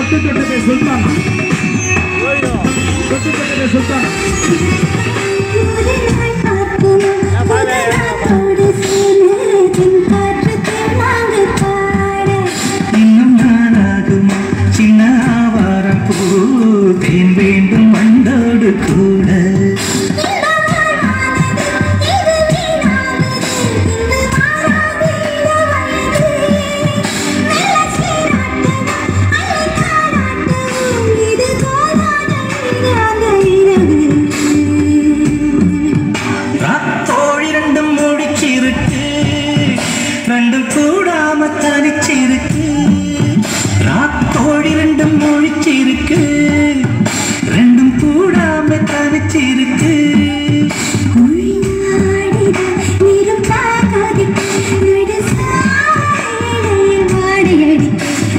தொட்டு தொட்டதே சுல்தான் தொட்டு தொட்டதே சுல்தான் இன்னும் நானாகுமா சின்ன ஆவாரப்பூ தேன் வேண்டும் மண்டோடு கூட ரெண்டும் கூடாம தனிச்சிருக்கு ராத்தோடி ரெண்டும் மொழிச்சிருக்கு ரெண்டும் கூடாம தனிச்சிருக்கு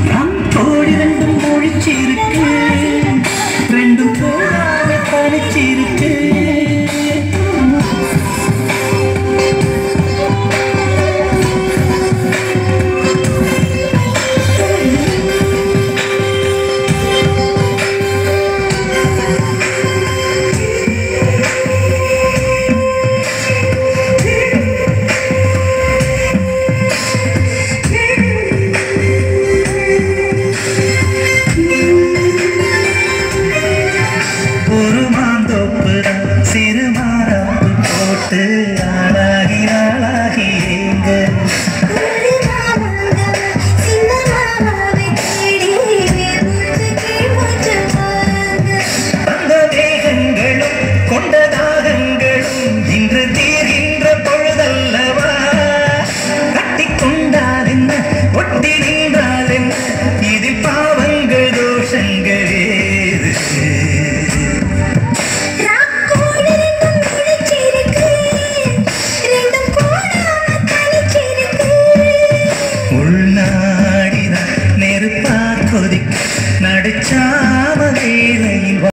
ராத்தோடி ரெண்டும் மொழிச்சிருக்கு ரெண்டும் கூடாம தனிச்சிருக்கு சிறுமாறாப்பு போட்டு ஆளாகி ஆளாகி எங்க அந்த மேகங்களும் கொண்ட தாகங்களும் இன்று தீர்கின்ற பொழுதல்லவா கட்டி கொண்டால் என்ன ஒட்டி நின்றால் என்ன இதில் பாவங்கள் தோஷங்கள் ஏது உள்நாடிதான் நெருப்பா கொதிக்க நடுச்சாம வேலை